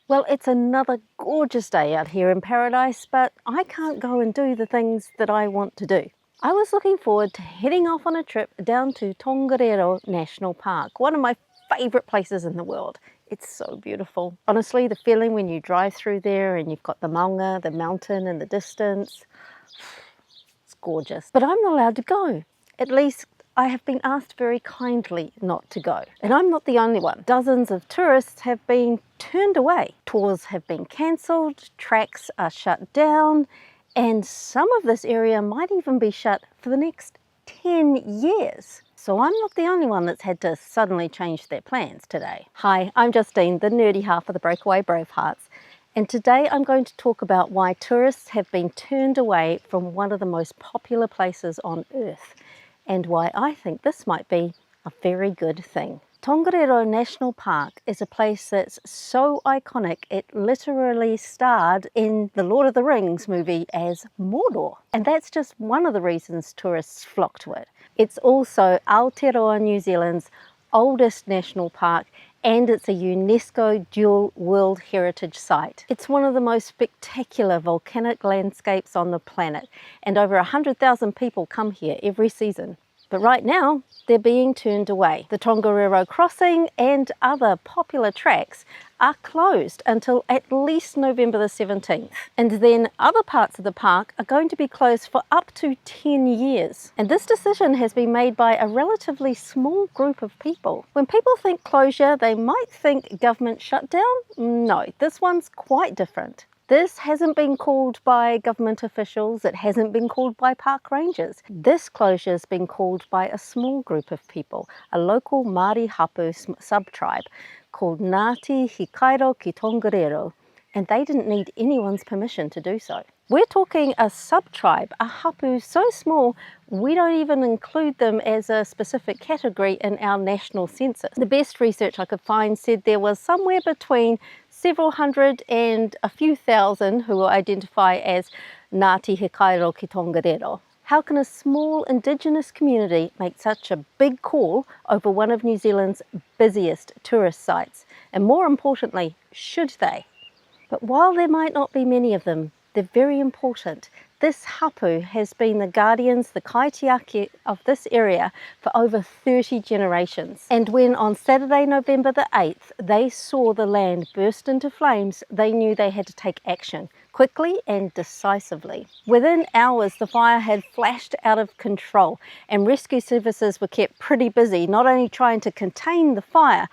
Well, it's another gorgeous day out here in paradise, but I can't go and do the things that I want to do. I was looking forward to heading off on a trip down to Tongariro National Park, one of my favourite places in the world. It's so beautiful. Honestly, the feeling when you drive through there and you've got the maunga, the mountain in the distance, it's gorgeous. But I'm not allowed to go. At least I have been asked very kindly not to go. And I'm not the only one. Dozens of tourists have been turned away. Tours have been cancelled, tracks are shut down, and some of this area might even be shut for the next 10 years. So I'm not the only one that's had to suddenly change their plans today. Hi, I'm Justine, the nerdy half of the Breakaway Bravehearts. And today I'm going to talk about why tourists have been turned away from one of the most popular places on Earth, and why I think this might be a very good thing. Tongariro National Park is a place that's so iconic it literally starred in the Lord of the Rings movie as Mordor. And that's just one of the reasons tourists flock to it. It's also Aotearoa New Zealand's oldest national park, and it's a UNESCO Dual World Heritage Site. It's one of the most spectacular volcanic landscapes on the planet, and over 100,000 people come here every season. But right now, they're being turned away. The Tongariro Crossing and other popular tracks are closed until at least November the 17th. And then other parts of the park are going to be closed for up to 10 years. And this decision has been made by a relatively small group of people. When people think closure, they might think government shutdown. No, this one's quite different. This hasn't been called by government officials, it hasn't been called by park rangers. This closure has been called by a small group of people, a local Māori hapu sub-tribe called Ngāti Hikairo ki Tongariro, and they didn't need anyone's permission to do so. We're talking a sub-tribe, a hapu so small we don't even include them as a specific category in our national census. The best research I could find said there was somewhere between several hundred and a few thousand who will identify as Ngāti Hikairo ki Tongariro. How can a small Indigenous community make such a big call over one of New Zealand's busiest tourist sites? And more importantly, should they? But while there might not be many of them, they're very important. This hapu has been the guardians, the kaitiaki of this area for over 30 generations. And when on Saturday, November the 8th, they saw the land burst into flames, they knew they had to take action quickly and decisively. Within hours, the fire had flashed out of control and rescue services were kept pretty busy, not only trying to contain the fire,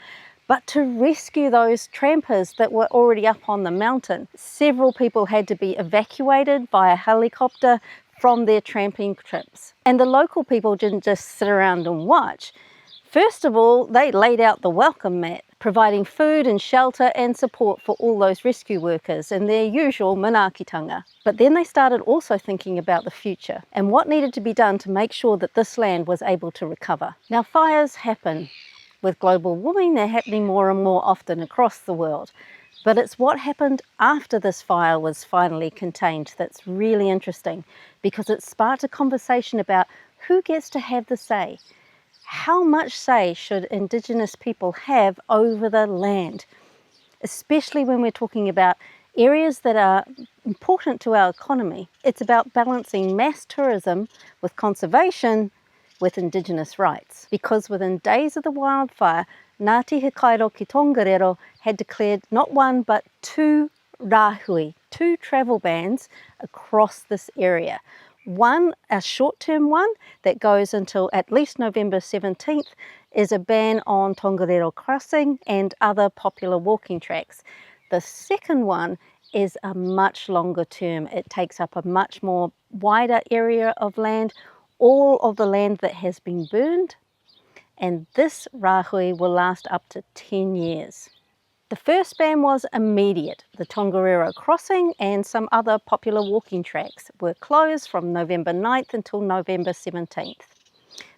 but to rescue those trampers that were already up on the mountain. Several people had to be evacuated via helicopter from their tramping trips. And the local people didn't just sit around and watch. First of all, they laid out the welcome mat, providing food and shelter and support for all those rescue workers in their usual manaakitanga. But then they started also thinking about the future and what needed to be done to make sure that this land was able to recover. Now, fires happen. With global warming, they're happening more and more often across the world. But it's what happened after this fire was finally contained that's really interesting, because it sparked a conversation about who gets to have the say. How much say should Indigenous people have over the land? Especially when we're talking about areas that are important to our economy. It's about balancing mass tourism with conservation with Indigenous rights, because within days of the wildfire, Ngāti Hikairo ki Tongariro had declared not one but two rāhui, two travel bans across this area. One, a short-term one that goes until at least November 17th, is a ban on Tongariro Crossing and other popular walking tracks. The second one is a much longer term. It takes up a much more wider area of land, all of the land that has been burned, and this rāhui will last up to 10 years. The first ban was immediate. The Tongariro Crossing and some other popular walking tracks were closed from November 9th until November 17th.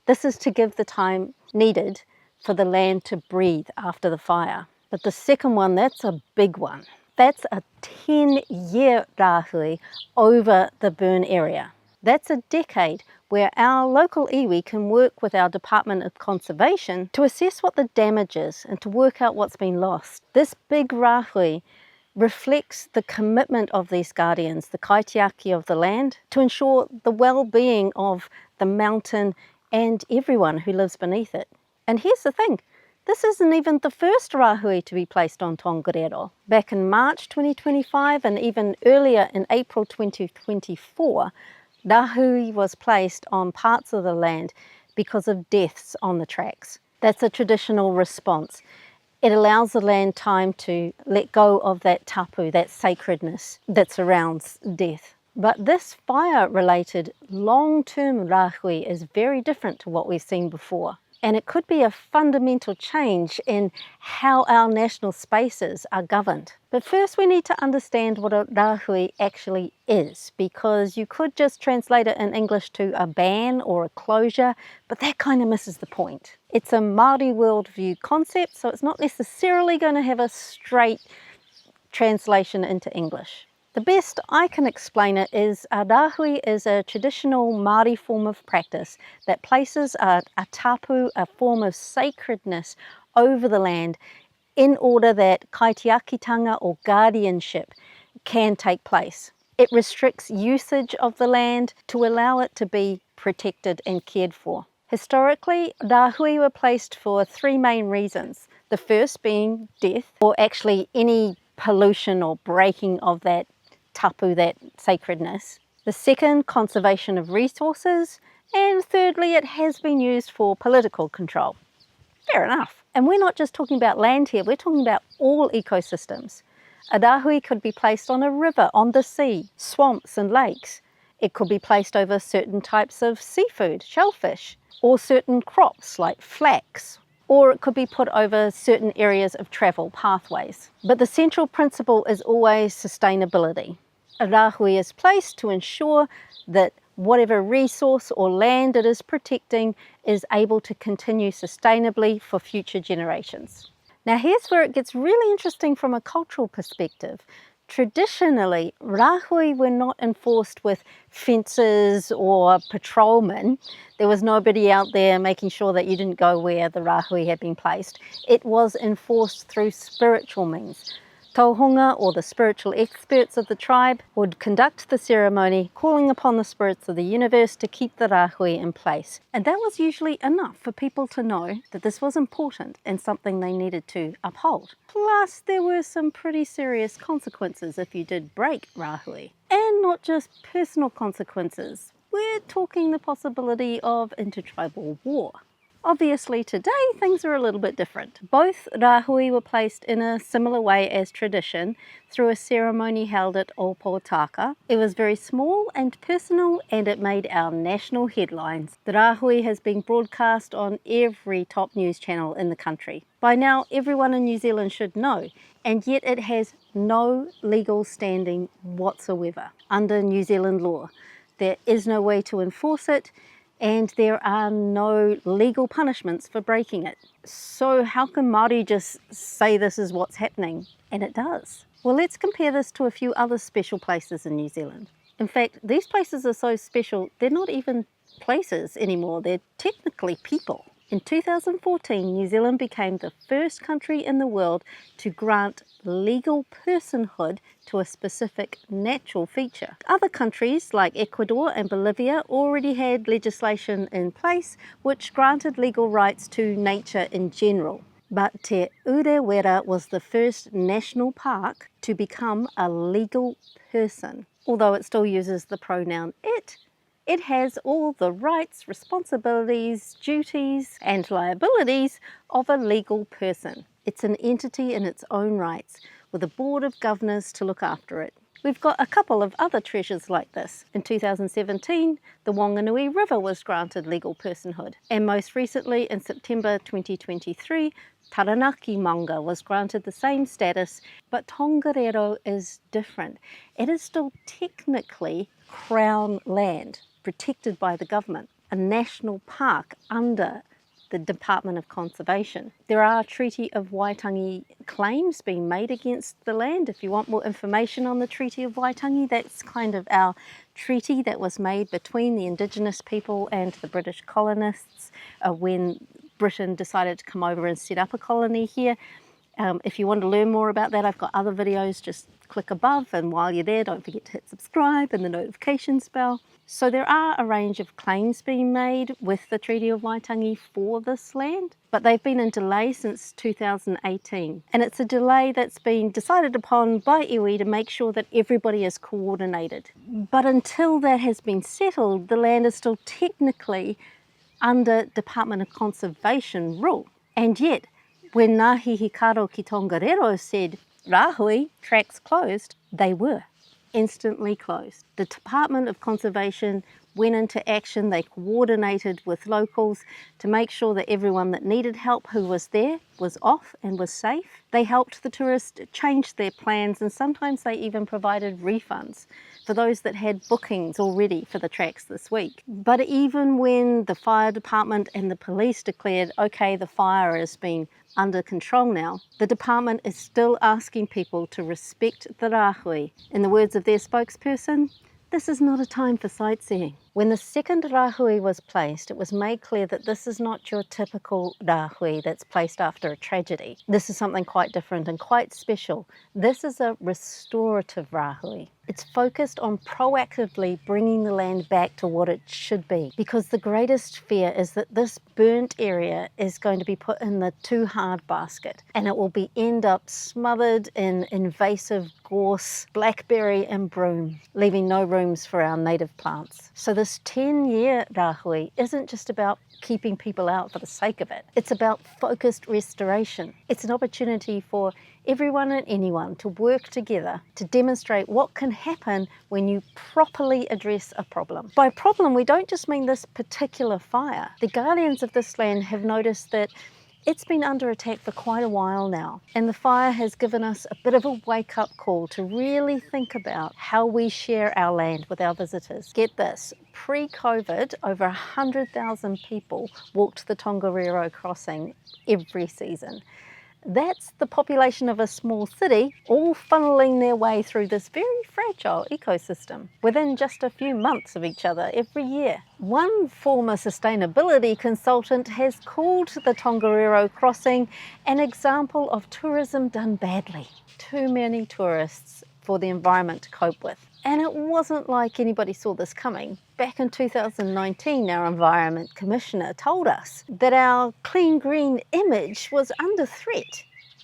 This is to give the time needed for the land to breathe after the fire. But the second one, that's a big one. That's a 10-year rāhui over the burn area. That's a decade where our local iwi can work with our Department of Conservation to assess what the damage is and to work out what's been lost. This big rāhui reflects the commitment of these guardians, the kaitiaki of the land, to ensure the well-being of the mountain and everyone who lives beneath it. And here's the thing, this isn't even the first rāhui to be placed on Tongariro. Back in March 2025 and even earlier in April 2024, rāhui was placed on parts of the land because of deaths on the tracks. That's a traditional response. It allows the land time to let go of that tapu, that sacredness that surrounds death. But this fire-related long-term rāhui is very different to what we've seen before. And it could be a fundamental change in how our national spaces are governed. But first we need to understand what a rāhui actually is, because you could just translate it in English to a ban or a closure, but that kind of misses the point. It's a Māori worldview concept, so it's not necessarily going to have a straight translation into English. The best I can explain it is a rāhui is a traditional Māori form of practice that places a tapu, a form of sacredness, over the land in order that kaitiakitanga or guardianship can take place. It restricts usage of the land to allow it to be protected and cared for. Historically, rāhui were placed for three main reasons. The first being death, or actually any pollution or breaking of that tapu, that sacredness. The second, conservation of resources. And thirdly, it has been used for political control. Fair enough. And we're not just talking about land here, we're talking about all ecosystems. A rāhui could be placed on a river, on the sea, swamps and lakes. It could be placed over certain types of seafood, shellfish, or certain crops like flax, or it could be put over certain areas of travel pathways. But the central principle is always sustainability. A rāhui is placed to ensure that whatever resource or land it is protecting is able to continue sustainably for future generations. Now here's where it gets really interesting from a cultural perspective. Traditionally, rāhui were not enforced with fences or patrolmen. There was nobody out there making sure that you didn't go where the rāhui had been placed. It was enforced through spiritual means. Tauhunga, or the spiritual experts of the tribe, would conduct the ceremony, calling upon the spirits of the universe to keep the rāhui in place. And that was usually enough for people to know that this was important and something they needed to uphold. Plus, there were some pretty serious consequences if you did break rāhui. And not just personal consequences. We're talking the possibility of intertribal war. Obviously today things are a little bit different. Both rāhui were placed in a similar way as tradition through a ceremony held at Aotearoa. It was very small and personal and it made our national headlines. The rāhui has been broadcast on every top news channel in the country. By now everyone in New Zealand should know, and yet it has no legal standing whatsoever under New Zealand law. There is no way to enforce it, and there are no legal punishments for breaking it. So how can Māori just say this is what's happening? And it does. Well, let's compare this to a few other special places in New Zealand. In fact, these places are so special, they're not even places anymore, they're technically people. In 2014, New Zealand became the first country in the world to grant legal personhood to a specific natural feature. Other countries like Ecuador and Bolivia already had legislation in place which granted legal rights to nature in general. But Te Urewera was the first national park to become a legal person. Although it still uses the pronoun it, it has all the rights, responsibilities, duties and liabilities of a legal person. It's an entity in its own rights, with a board of governors to look after it. We've got a couple of other treasures like this. In 2017, the Whanganui River was granted legal personhood. And most recently, in September 2023, Taranaki Manga was granted the same status, but Tongariro is different. It is still technically Crown land, protected by the government, a national park under the Department of Conservation. There are Treaty of Waitangi claims being made against the land. If you want more information on the Treaty of Waitangi, that's kind of our treaty that was made between the Indigenous people and the British colonists when Britain decided to come over and set up a colony here. If you want to learn more about that, I've got other videos, just click above, and while you're there, don't forget to hit subscribe and the notifications bell. So there are a range of claims being made with the Treaty of Waitangi for this land, but they've been in delay since 2018. And it's a delay that's been decided upon by iwi to make sure that everybody is coordinated. But until that has been settled, the land is still technically under Department of Conservation rule. And yet, when Ngāhi Hikaro ki Tongariro said, rāhui, tracks closed, they were instantly closed. The Department of Conservation went into action. They coordinated with locals to make sure that everyone that needed help who was there was off and was safe. They helped the tourists change their plans, and sometimes they even provided refunds for those that had bookings already for the tracks this week. But even when the fire department and the police declared, okay, the fire has been under control now, the department is still asking people to respect the rāhui. In the words of their spokesperson, this is not a time for sightseeing. When the second rāhui was placed, it was made clear that this is not your typical rāhui that's placed after a tragedy. This is something quite different and quite special. This is a restorative rāhui. It's focused on proactively bringing the land back to what it should be, because the greatest fear is that this burnt area is going to be put in the too hard basket, and it will end up smothered in invasive gorse, blackberry and broom, leaving no rooms for our native plants. So this 10-year rāhui isn't just about keeping people out for the sake of it. It's about focused restoration. It's an opportunity for everyone and anyone to work together to demonstrate what can happen when you properly address a problem. By problem, we don't just mean this particular fire. The guardians of this land have noticed that it's been under attack for quite a while now, and the fire has given us a bit of a wake-up call to really think about how we share our land with our visitors. Get this, pre-COVID, over 100,000 people walked the Tongariro Crossing every season. That's the population of a small city, all funneling their way through this very fragile ecosystem within just a few months of each other every year. One former sustainability consultant has called the Tongariro Crossing an example of tourism done badly. Too many tourists for the environment to cope with. And it wasn't like anybody saw this coming. Back in 2019, our Environment Commissioner told us that our clean green image was under threat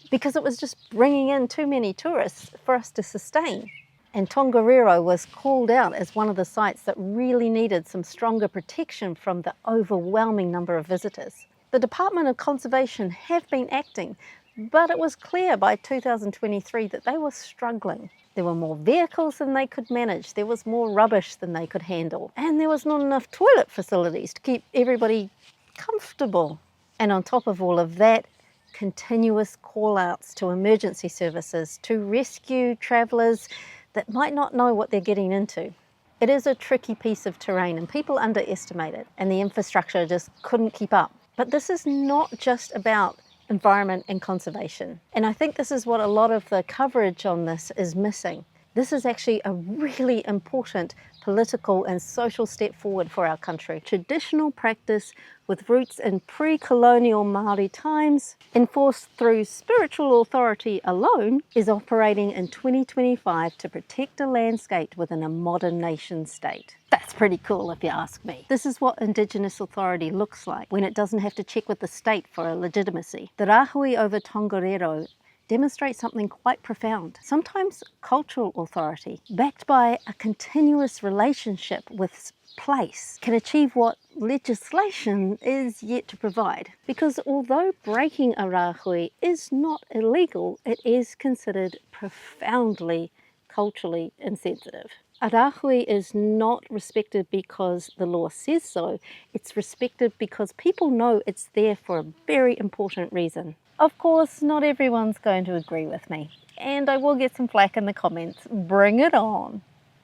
because it was just bringing in too many tourists for us to sustain. And Tongariro was called out as one of the sites that really needed some stronger protection from the overwhelming number of visitors. The Department of Conservation have been acting, but it was clear by 2023 that they were struggling. There were more vehicles than they could manage, there was more rubbish than they could handle, and there was not enough toilet facilities to keep everybody comfortable. And on top of all of that, continuous call-outs to emergency services to rescue travellers that might not know what they're getting into. It is a tricky piece of terrain and people underestimate it, and the infrastructure just couldn't keep up. But this is not just about environment and conservation. And I think this is what a lot of the coverage on this is missing. This is actually a really important political and social step forward for our country. Traditional practice with roots in pre-colonial Māori times, enforced through spiritual authority alone, is operating in 2025 to protect a landscape within a modern nation state. That's pretty cool if you ask me. This is what Indigenous authority looks like when it doesn't have to check with the state for a legitimacy. The rāhui over Tongariro demonstrates something quite profound, sometimes cultural authority, backed by a continuous relationship with place, can achieve what legislation is yet to provide. Because although breaking a rāhui is not illegal, it is considered profoundly culturally insensitive. A rāhui is not respected because the law says so, it's respected because people know it's there for a very important reason. Of course, not everyone's going to agree with me, and I will get some flack in the comments. Bring it on.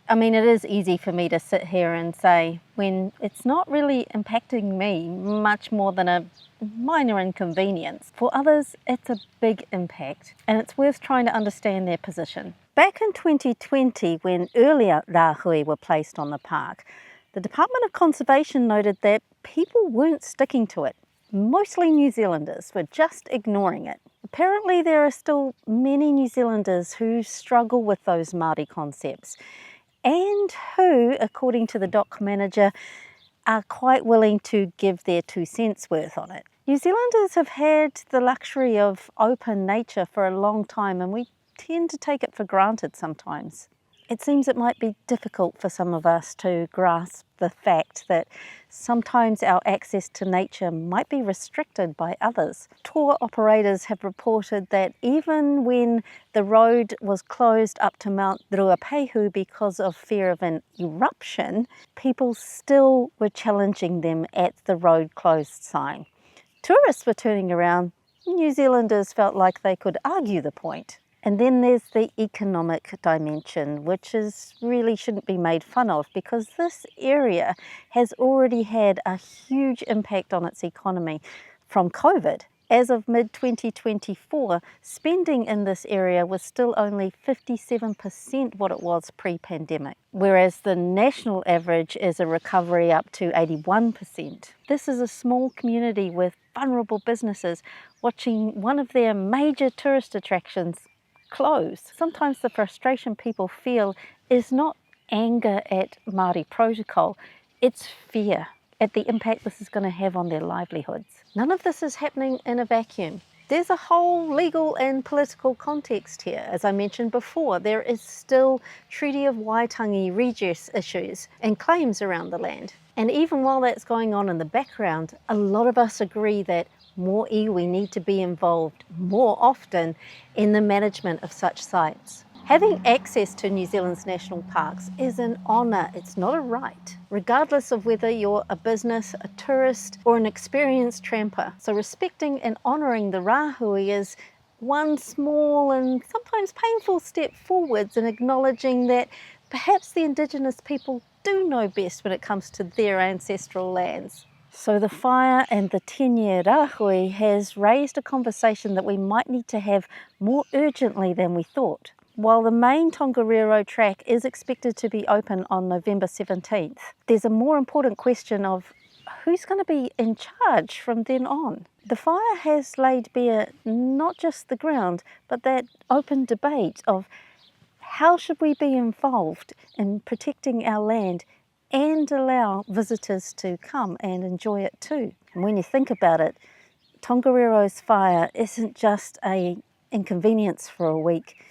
I mean, it is easy for me to sit here and say, when it's not really impacting me much more than a minor inconvenience. For others, it's a big impact, and it's worth trying to understand their position. Back in 2020, when earlier rāhui were placed on the park, the Department of Conservation noted that people weren't sticking to it. Mostly New Zealanders were just ignoring it. Apparently there are still many New Zealanders who struggle with those Māori concepts and who, according to the dock manager, are quite willing to give their 2 cents worth on it. New Zealanders have had the luxury of open nature for a long time, and we tend to take it for granted sometimes. It seems it might be difficult for some of us to grasp the fact that sometimes our access to nature might be restricted by others. Tour operators have reported that even when the road was closed up to Mount Ruapehu because of fear of an eruption, people still were challenging them at the road closed sign. Tourists were turning around. New Zealanders felt like they could argue the point. And then there's the economic dimension, which really shouldn't be made fun of, because this area has already had a huge impact on its economy from COVID. As of mid-2024, spending in this area was still only 57% what it was pre-pandemic, whereas the national average is a recovery up to 81%. This is a small community with vulnerable businesses watching one of their major tourist attractions close. Sometimes the frustration people feel is not anger at Māori protocol, it's fear at the impact this is going to have on their livelihoods. None of this is happening in a vacuum. There's a whole legal and political context here. As I mentioned before, there is still Treaty of Waitangi redress issues and claims around the land. And even while that's going on in the background, a lot of us agree that more iwi need to be involved more often in the management of such sites. Having access to New Zealand's national parks is an honour, it's not a right, regardless of whether you're a business, a tourist, or an experienced tramper. So respecting and honouring the rāhui is one small and sometimes painful step forwards in acknowledging that perhaps the Indigenous people do know best when it comes to their ancestral lands. So the fire and the 10-year rāhui has raised a conversation that we might need to have more urgently than we thought. While the main Tongariro track is expected to be open on November 17th, there's a more important question of who's going to be in charge from then on. The fire has laid bare not just the ground, but that open debate of how should we be involved in protecting our land and allow visitors to come and enjoy it too. And when you think about it, Tongariro's fire isn't just an inconvenience for a week,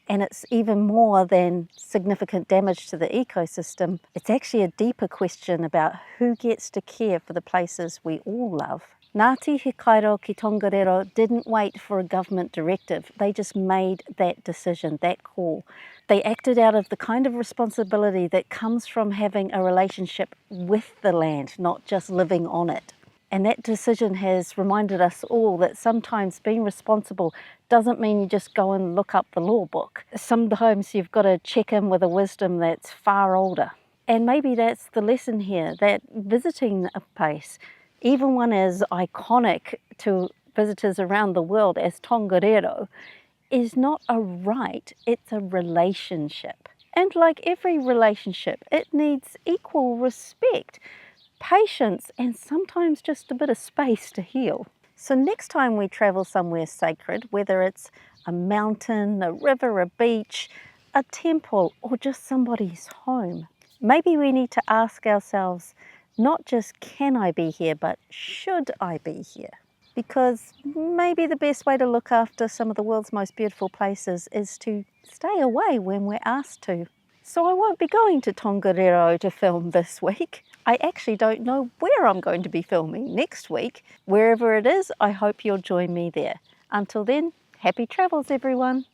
and it's even more than significant damage to the ecosystem. It's actually a deeper question about who gets to care for the places we all love. Ngāti He Kairo ki Tongariro didn't wait for a government directive. They just made that decision, that call. They acted out of the kind of responsibility that comes from having a relationship with the land, not just living on it. And that decision has reminded us all that sometimes being responsible doesn't mean you just go and look up the law book. Sometimes you've got to check in with a wisdom that's far older. And maybe that's the lesson here, that visiting a place, even one as iconic to visitors around the world as Tongariro, is not a right, it's a relationship. And like every relationship, it needs equal respect, patience, and sometimes just a bit of space to heal. So next time we travel somewhere sacred, whether it's a mountain, a river, a beach, a temple, or just somebody's home, maybe we need to ask ourselves, not just can I be here, but should I be here? Because maybe the best way to look after some of the world's most beautiful places is to stay away when we're asked to. So I won't be going to Tongariro to film this week. I actually don't know where I'm going to be filming next week. Wherever it is, I hope you'll join me there. Until then, happy travels everyone.